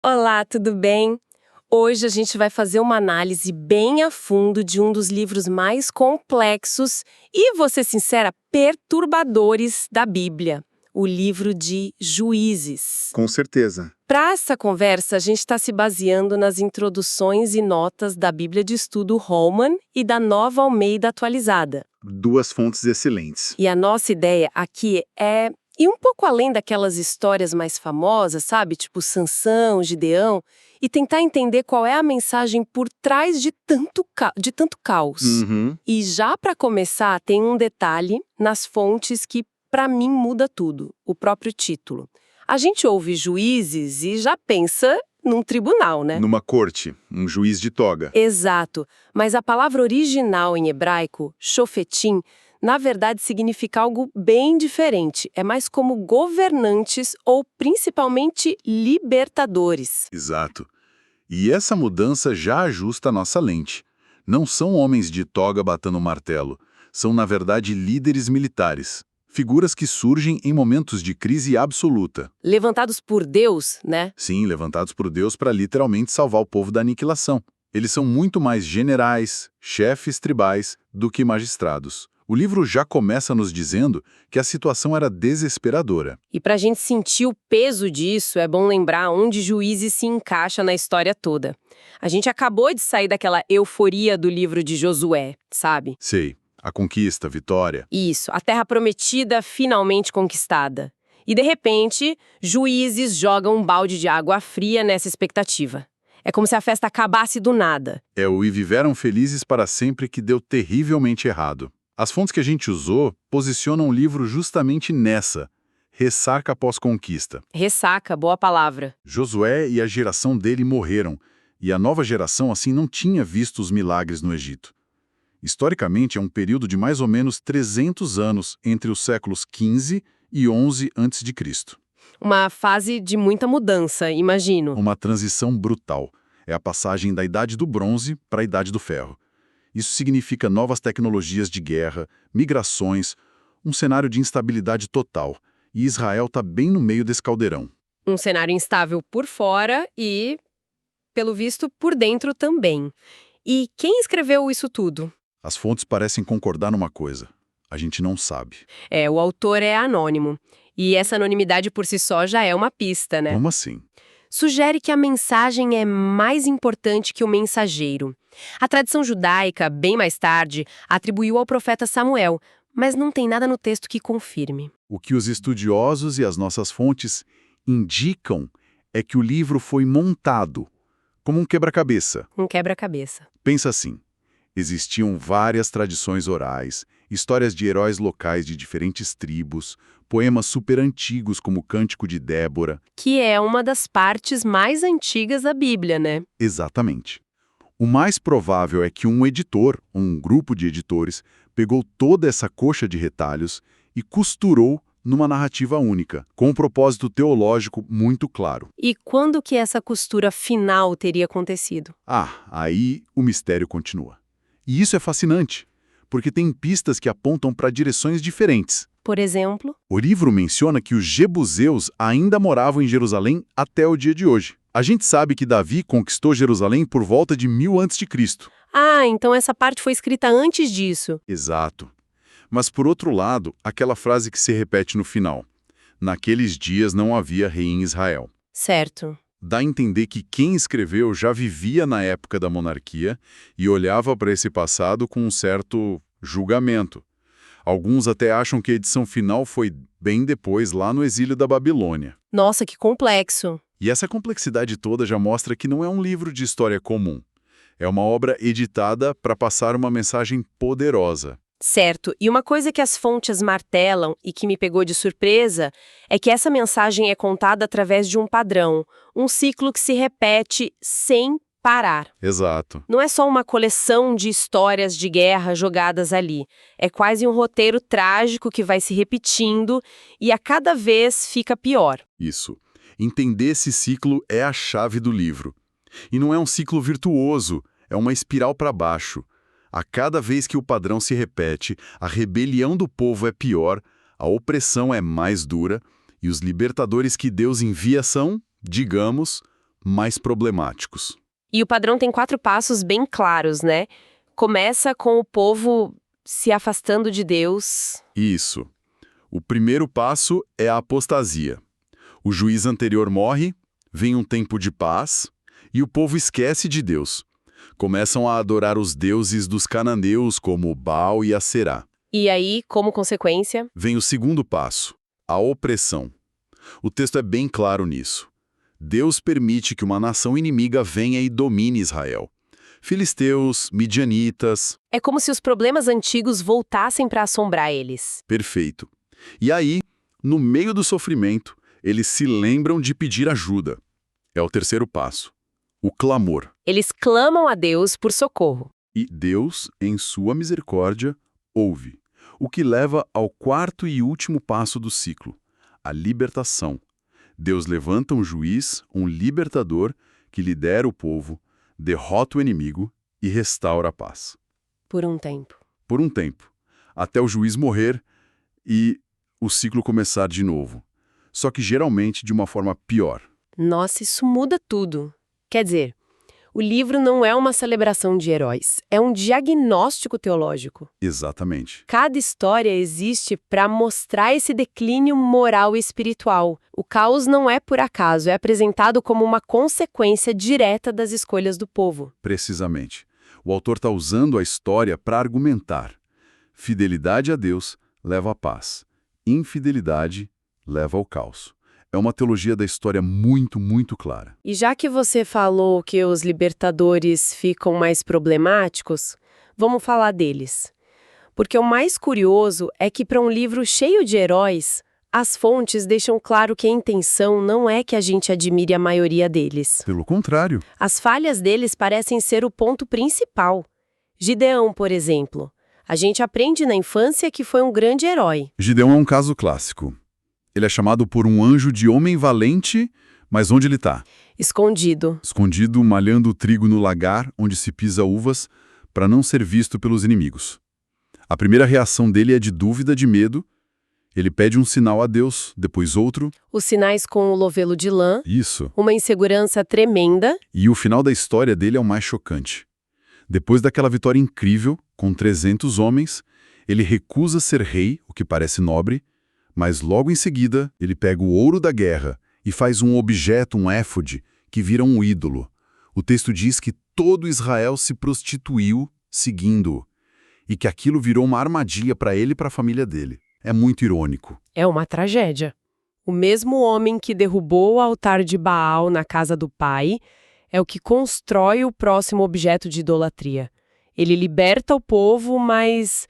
Olá, tudo bem? Hoje a gente vai fazer uma análise bem a fundo de um dos livros mais complexos e, vou ser sincera, perturbadores da Bíblia, o livro de Juízes. Com certeza. Para essa conversa, a gente está se baseando nas introduções e notas da Bíblia de Estudo Holman e da Nova Almeida Atualizada. Duas fontes excelentes. E a nossa ideia aqui é ir um pouco além daquelas histórias mais famosas, sabe? Tipo Sansão, Gideão, e tentar entender qual é a mensagem por trás de tanto caos. Uhum. E já para começar, tem um detalhe nas fontes que, para mim, muda tudo: o próprio título. A gente ouve Juízes e já pensa num tribunal, né? Numa corte, um juiz de toga. Exato, mas a palavra original em hebraico, shofetim, na verdade significa algo bem diferente. É mais como governantes ou principalmente libertadores. Exato. E essa mudança já ajusta a nossa lente. Não são homens de toga batendo martelo. São, na verdade, líderes militares. Figuras que surgem em momentos de crise absoluta. Levantados por Deus, né? Sim, levantados por Deus para literalmente salvar o povo da aniquilação. Eles são muito mais generais, chefes tribais, do que magistrados. O livro já começa nos dizendo que a situação era desesperadora. E para a gente sentir o peso disso, é bom lembrar onde Juízes se encaixa na história toda. A gente acabou de sair daquela euforia do livro de Josué, sabe? Sei, a conquista, a vitória. Isso, a terra prometida finalmente conquistada. E de repente, Juízes jogam um balde de água fria nessa expectativa. É como se a festa acabasse do nada. É o "e viveram felizes para sempre" que deu terrivelmente errado. As fontes que a gente usou posicionam o livro justamente nessa ressaca pós-conquista. Ressaca, boa palavra. Josué e a geração dele morreram, e a nova geração assim não tinha visto os milagres no Egito. Historicamente, é um período de mais ou menos 300 anos entre os séculos XV e XI a.C. Uma fase de muita mudança, imagino. Uma transição brutal. É a passagem da Idade do Bronze para a Idade do Ferro. Isso significa novas tecnologias de guerra, migrações, um cenário de instabilidade total. E Israel está bem no meio desse caldeirão. Um cenário instável por fora e, pelo visto, por dentro também. E quem escreveu isso tudo? As fontes parecem concordar numa coisa. A gente não sabe. O autor é anônimo. E essa anonimidade por si só já é uma pista, né? Como assim? Sugere que a mensagem é mais importante que o mensageiro. A tradição judaica, bem mais tarde, atribuiu ao profeta Samuel, mas não tem nada no texto que confirme. O que os estudiosos e as nossas fontes indicam é que o livro foi montado como um quebra-cabeça. Um quebra-cabeça. Pensa assim, existiam várias tradições orais, histórias de heróis locais de diferentes tribos, poemas super antigos como o Cântico de Débora. Que é uma das partes mais antigas da Bíblia, né? Exatamente. O mais provável é que um editor, ou um grupo de editores, pegou toda essa coxa de retalhos e costurou numa narrativa única, com um propósito teológico muito claro. E quando que essa costura final teria acontecido? Aí o mistério continua. E isso é fascinante, porque tem pistas que apontam para direções diferentes. Por exemplo? O livro menciona que os jebuseus ainda moravam em Jerusalém até o dia de hoje. A gente sabe que Davi conquistou Jerusalém por volta de 1000 a.C. Então essa parte foi escrita antes disso. Exato. Mas, por outro lado, aquela frase que se repete no final: naqueles dias não havia rei em Israel. Certo. Dá a entender que quem escreveu já vivia na época da monarquia e olhava para esse passado com um certo julgamento. Alguns até acham que a edição final foi bem depois, lá no exílio da Babilônia. Nossa, que complexo. E essa complexidade toda já mostra que não é um livro de história comum. É uma obra editada para passar uma mensagem poderosa. Certo. E uma coisa que as fontes martelam e que me pegou de surpresa é que essa mensagem é contada através de um padrão, um ciclo que se repete sem parar. Exato. Não é só uma coleção de histórias de guerra jogadas ali. É quase um roteiro trágico que vai se repetindo e a cada vez fica pior. Isso. Entender esse ciclo é a chave do livro. E não é um ciclo virtuoso, é uma espiral para baixo. A cada vez que o padrão se repete, a rebelião do povo é pior, a opressão é mais dura, e os libertadores que Deus envia são, digamos, mais problemáticos. E o padrão tem 4 passos bem claros, né? Começa com o povo se afastando de Deus. Isso. O primeiro passo é a apostasia. O juiz anterior morre, vem um tempo de paz e o povo esquece de Deus. Começam a adorar os deuses dos cananeus como Baal e Aserá. E aí, como consequência, Vem o segundo passo, a opressão. O texto é bem claro nisso. Deus permite que uma nação inimiga venha e domine Israel. Filisteus, midianitas. é como se os problemas antigos voltassem para assombrar eles. Perfeito. E aí, no meio do sofrimento, eles se lembram de pedir ajuda. É o terceiro passo, o clamor. Eles clamam a Deus por socorro. E Deus, em sua misericórdia, ouve. O que leva ao quarto e último passo do ciclo, a libertação. Deus levanta um juiz, um libertador, que lidera o povo, derrota o inimigo e restaura a paz. Por um tempo. Por um tempo, até o juiz morrer e o ciclo começar de novo. Só que geralmente de uma forma pior. Nossa, isso muda tudo. Quer dizer, o livro não é uma celebração de heróis, é um diagnóstico teológico. Exatamente. Cada história existe para mostrar esse declínio moral e espiritual. O caos não é por acaso, é apresentado como uma consequência direta das escolhas do povo. Precisamente. O autor está usando a história para argumentar. Fidelidade a Deus leva à paz. Infidelidade leva ao caos. É uma teologia da história muito, muito clara. E já que você falou que os libertadores ficam mais problemáticos, vamos falar deles. Porque o mais curioso é que para um livro cheio de heróis, as fontes deixam claro que a intenção não é que a gente admire a maioria deles. Pelo contrário. As falhas deles parecem ser o ponto principal. Gideão, por exemplo. A gente aprende na infância que foi um grande herói. Gideão é um caso clássico. Ele é chamado por um anjo de homem valente, mas onde ele está? Escondido. Escondido, malhando o trigo no lagar, onde se pisa uvas, para não ser visto pelos inimigos. A primeira reação dele é de dúvida, de medo. Ele pede um sinal a Deus, depois outro. Os sinais com o lovelo de lã. Isso. Uma insegurança tremenda. E o final da história dele é o mais chocante. Depois daquela vitória incrível, com 300 homens, ele recusa ser rei, o que parece nobre, mas logo em seguida ele pega o ouro da guerra e faz um objeto, um éfode, que vira um ídolo. O texto diz que todo Israel se prostituiu seguindo-o e que aquilo virou uma armadilha para ele e para a família dele. É muito irônico. É uma tragédia. O mesmo homem que derrubou o altar de Baal na casa do pai é o que constrói o próximo objeto de idolatria. Ele liberta o povo, mas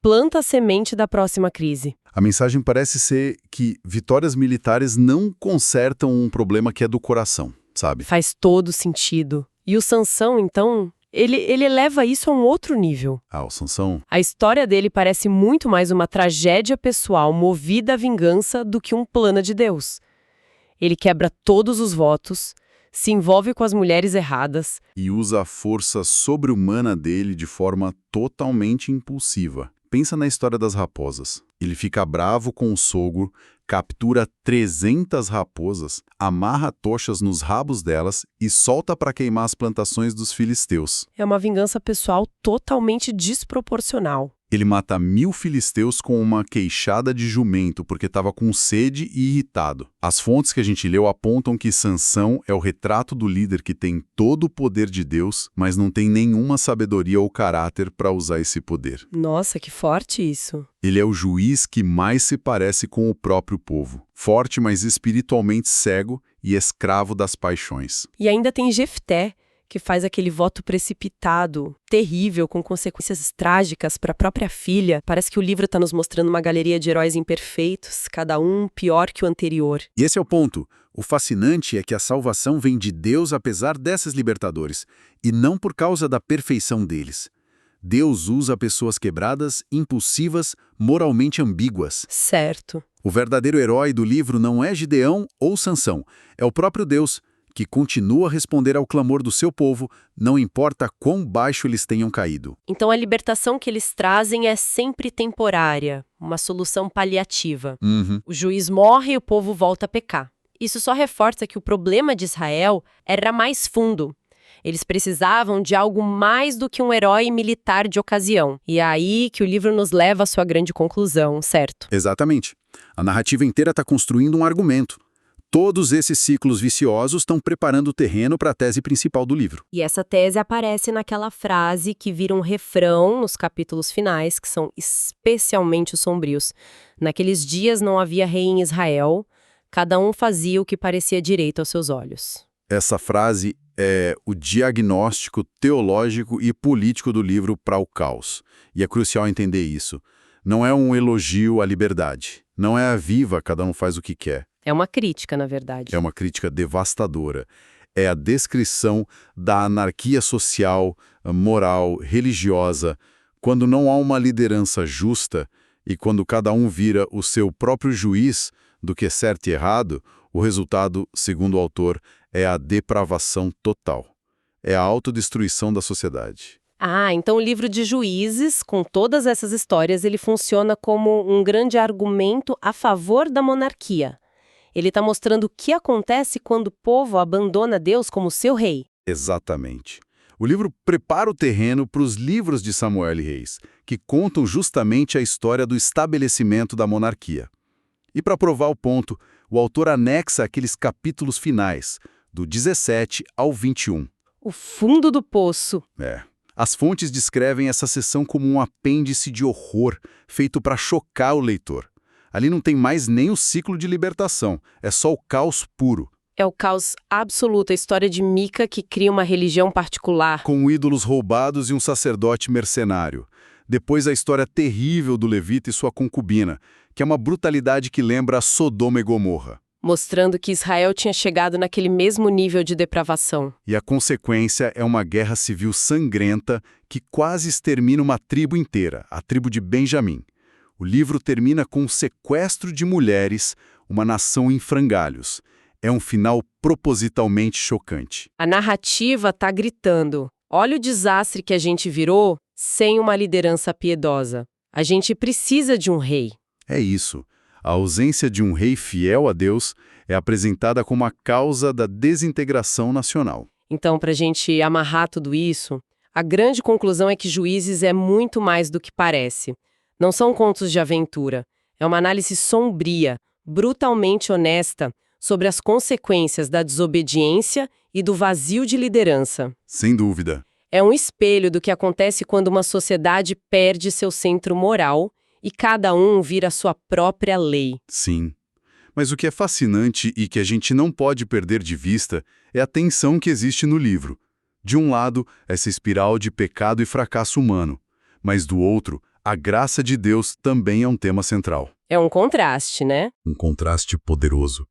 planta a semente da próxima crise. A mensagem parece ser que vitórias militares não consertam um problema que é do coração, sabe? Faz todo sentido. E o Sansão, então, ele leva isso a um outro nível. Ah, o Sansão? A história dele parece muito mais uma tragédia pessoal movida à vingança do que um plano de Deus. Ele quebra todos os votos, se envolve com as mulheres erradas. E usa a força sobre-humana dele de forma totalmente impulsiva. Pensa na história das raposas. Ele fica bravo com o sogro, captura 300 raposas, amarra tochas nos rabos delas e solta para queimar as plantações dos filisteus. É uma vingança pessoal totalmente desproporcional. Ele mata 1000 filisteus com uma queixada de jumento, porque estava com sede e irritado. As fontes que a gente leu apontam que Sansão é o retrato do líder que tem todo o poder de Deus, mas não tem nenhuma sabedoria ou caráter para usar esse poder. Nossa, que forte isso. Ele é o juiz que mais se parece com o próprio povo. Forte, mas espiritualmente cego e escravo das paixões. E ainda tem Jefté, que faz aquele voto precipitado, terrível, com consequências trágicas para a própria filha. Parece que o livro está nos mostrando uma galeria de heróis imperfeitos, cada um pior que o anterior. E esse é o ponto. O fascinante é que a salvação vem de Deus apesar desses libertadores, e não por causa da perfeição deles. Deus usa pessoas quebradas, impulsivas, moralmente ambíguas. Certo. O verdadeiro herói do livro não é Gideão ou Sansão, é o próprio Deus, que continua a responder ao clamor do seu povo, não importa quão baixo eles tenham caído. Então a libertação que eles trazem é sempre temporária, uma solução paliativa. O juiz morre e o povo volta a pecar. Isso só reforça que o problema de Israel era mais fundo. Eles precisavam de algo mais do que um herói militar de ocasião. E é aí que o livro nos leva à sua grande conclusão, certo? Exatamente. A narrativa inteira está construindo um argumento. Todos esses ciclos viciosos estão preparando o terreno para a tese principal do livro. E essa tese aparece naquela frase que vira um refrão nos capítulos finais, que são especialmente sombrios. Naqueles dias não havia rei em Israel, cada um fazia o que parecia direito aos seus olhos. Essa frase é o diagnóstico teológico e político do livro para o caos. E é crucial entender isso. Não é um elogio à liberdade. Não é a viva, cada um faz o que quer. É uma crítica, na verdade. É uma crítica devastadora. É a descrição da anarquia social, moral, religiosa, quando não há uma liderança justa e quando cada um vira o seu próprio juiz do que é certo e errado, o resultado, segundo o autor, é a depravação total. É a autodestruição da sociedade. Então o livro de Juízes, com todas essas histórias, ele funciona como um grande argumento a favor da monarquia. Ele está mostrando o que acontece quando o povo abandona Deus como seu rei. Exatamente. O livro prepara o terreno para os livros de Samuel e Reis, que contam justamente a história do estabelecimento da monarquia. E para provar o ponto, o autor anexa aqueles capítulos finais, do 17 ao 21. O fundo do poço. As fontes descrevem essa seção como um apêndice de horror, feito para chocar o leitor. Ali não tem mais nem o ciclo de libertação, é só o caos puro. É o caos absoluto, a história de Mica que cria uma religião particular. Com ídolos roubados e um sacerdote mercenário. Depois a história terrível do levita e sua concubina, que é uma brutalidade que lembra a Sodoma e Gomorra. Mostrando que Israel tinha chegado naquele mesmo nível de depravação. E a consequência é uma guerra civil sangrenta que quase extermina uma tribo inteira, a tribo de Benjamim. O livro termina com o sequestro de mulheres, uma nação em frangalhos. É um final propositalmente chocante. A narrativa está gritando: olha o desastre que a gente virou sem uma liderança piedosa. A gente precisa de um rei. É isso. A ausência de um rei fiel a Deus é apresentada como a causa da desintegração nacional. Então, para a gente amarrar tudo isso, a grande conclusão é que Juízes é muito mais do que parece. Não são contos de aventura. É uma análise sombria, brutalmente honesta, sobre as consequências da desobediência e do vazio de liderança. Sem dúvida. É um espelho do que acontece quando uma sociedade perde seu centro moral e cada um vira a sua própria lei. Sim. Mas o que é fascinante e que a gente não pode perder de vista é a tensão que existe no livro. De um lado, essa espiral de pecado e fracasso humano, mas do outro, a graça de Deus também é um tema central. É um contraste, né? Um contraste poderoso.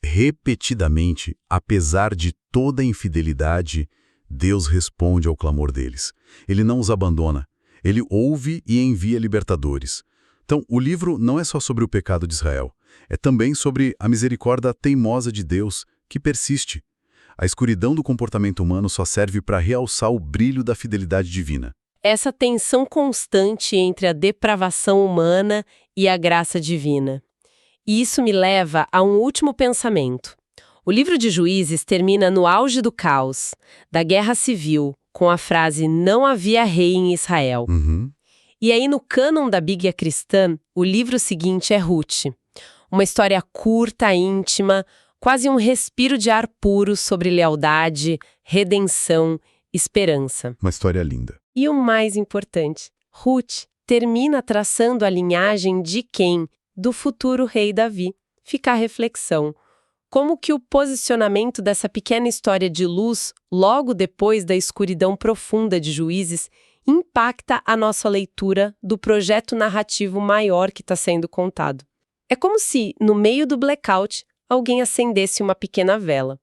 Repetidamente, apesar de toda a infidelidade, Deus responde ao clamor deles. Ele não os abandona. Ele ouve e envia libertadores. Então, o livro não é só sobre o pecado de Israel. É também sobre a misericórdia teimosa de Deus, que persiste. A escuridão do comportamento humano só serve para realçar o brilho da fidelidade divina. Essa tensão constante entre a depravação humana e a graça divina. E isso me leva a um último pensamento. O livro de Juízes termina no auge do caos, da guerra civil, com a frase "não havia rei em Israel". E aí no cânon da Bíblia cristã, o livro seguinte é Ruth. Uma história curta, íntima, quase um respiro de ar puro sobre lealdade, redenção, esperança. Uma história linda. E o mais importante, Ruth termina traçando a linhagem de quem? Do futuro rei Davi. Fica a reflexão. Como que o posicionamento dessa pequena história de luz, logo depois da escuridão profunda de Juízes, impacta a nossa leitura do projeto narrativo maior que está sendo contado. É como se, no meio do blackout, alguém acendesse uma pequena vela.